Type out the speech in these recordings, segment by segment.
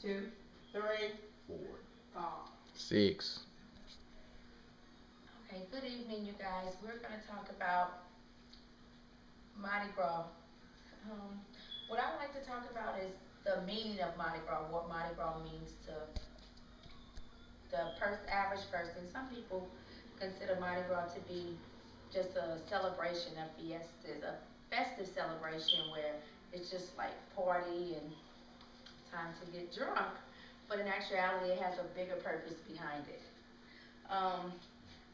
2, 3, 4. 5. 6. Okay, good evening, you guys. We're going to talk about Mardi Gras. Um, what I would like to talk about is the meaning of Mardi Gras, what Mardi Gras means to the average person. Some people consider Mardi Gras to be just a celebration, a fiesta, a festive celebration where it's just like party and time to get drunk. But in actuality, it has a bigger purpose behind it. Um,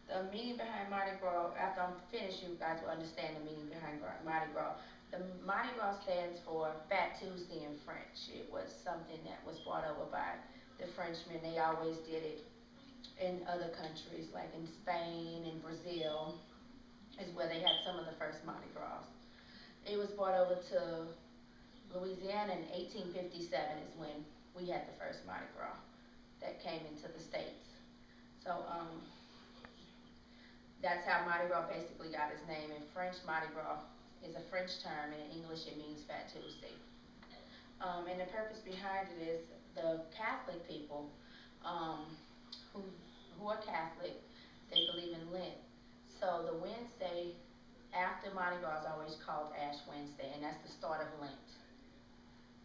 the meaning behind Mardi Gras, after I'm finished, you guys will understand the meaning behind Mardi Gras. The Mardi Gras stands for Fat Tuesday in French. It was something that was brought over by the Frenchmen. They always did it in other countries, like in Spain and Brazil, is where they had some of the first Mardi Gras. It was brought over to Louisiana in 1857 is when we had the first Mardi Gras that came into the States. So that's how Mardi Gras basically got its name. In French, Mardi Gras is a French term, and in English it means Fat Tuesday. And the purpose behind it is the Catholic people um, who, who are Catholic, they believe in Lent. So the Wednesday after Mardi Gras is always called Ash Wednesday, and that's the start of Lent.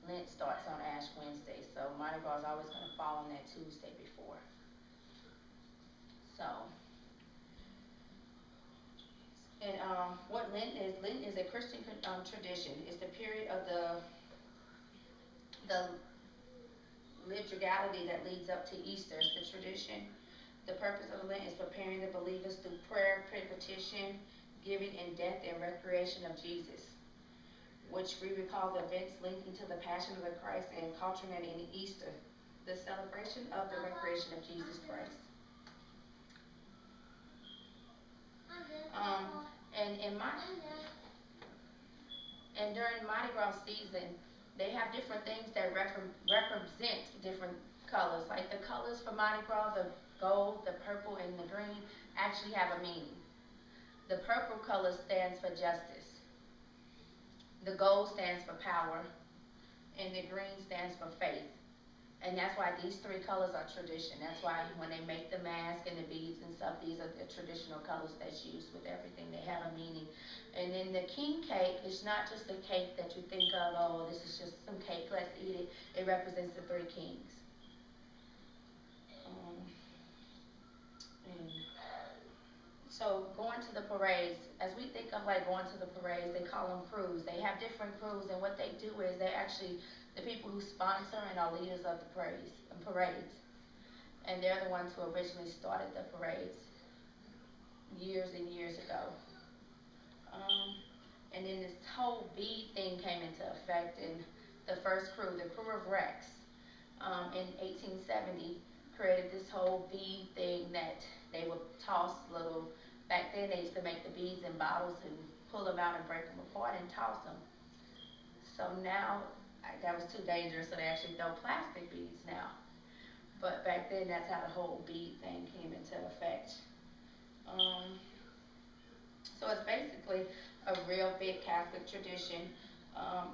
Lent starts on Ash Wednesday, so Mardi Gras is always going to fall on that Tuesday before. So, and what Lent is a Christian tradition. It's the period of the liturgality that leads up to Easter. It's the tradition. The purpose of Lent is preparing the believers through prayer, petition, giving, and death and recreation of Jesus, which we recall the events linking to the Passion of the Christ and culminating in Easter, the celebration of the recreation of Jesus Christ. And in my and during Mardi Gras season, they have different things that represent different colors. Like the colors for Mardi Gras, the gold, the purple, and the green actually have a meaning. The purple color stands for justice. The gold stands for power, and the green stands for faith. And that's why these three colors are tradition. That's why when they make the mask and the beads and stuff, these are the traditional colors that's used with everything. They have a meaning. And then the king cake is not just a cake that you think of, oh, this is just some cake, let's eat it. It represents the three kings. Um, and so going to the parades, as we think of like going to the parades, they call them crews. They have different crews, and what they do is they actually the people who sponsor and are leaders of the parades, and they're the ones who originally started the parades years and years ago. Um, and then this whole bead thing came into effect in the first crew, the crew of Rex, in 1870, created this whole bead thing that they would toss little. Back then, they used to make the beads in bottles and pull them out and break them apart and toss them. So now that was too dangerous, so they actually throw plastic beads now. But back then, that's how the whole bead thing came into effect. Um, so it's basically a real big Catholic tradition.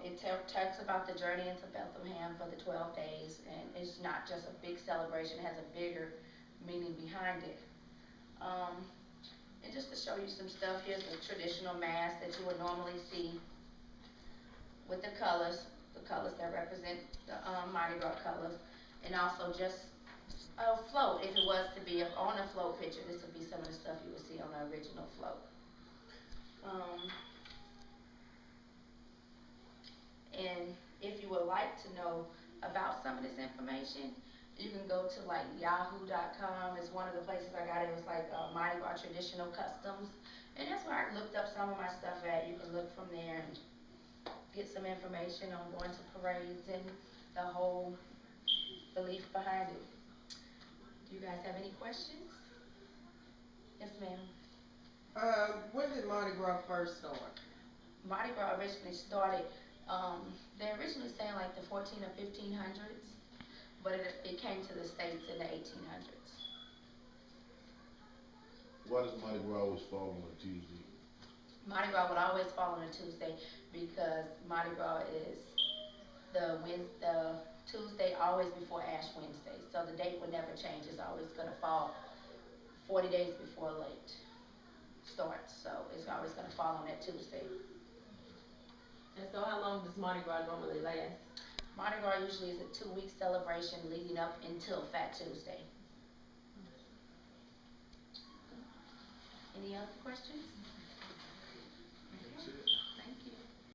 It talks about the journey into Bethlehem for the 12 days, and it's not just a big celebration, it has a bigger meaning behind it. Um, and just to show you some stuff, here's the traditional mask that you would normally see with the colors that represent the Mardi Gras colors, and also just a float. If it was to be on a float picture, this would be some of the stuff you would see on the original float. Um, and if you would like to know about some of this information, you can go to like yahoo.com. It's one of the places I got it. It was like Mardi Gras traditional customs, and that's where I looked up some of my stuff at. You can look from there and get some information on going to parades and the whole belief behind it. Do you guys have any questions? Yes, ma'am. When did Mardi Gras first start? Mardi Gras originally started, they're originally saying like the 14 or 1500s, but it came to the States in the 1800s. Why does Mardi Gras always fall on a Tuesday? Mardi Gras would always fall on a Tuesday because Mardi Gras is the Tuesday always before Ash Wednesday. So the date would never change. It's always gonna fall 40 days before late starts. So it's always gonna fall on that Tuesday. And so how long does Mardi Gras normally last? Mardi Gras usually is a 2-week celebration leading up until Fat Tuesday. Any other questions?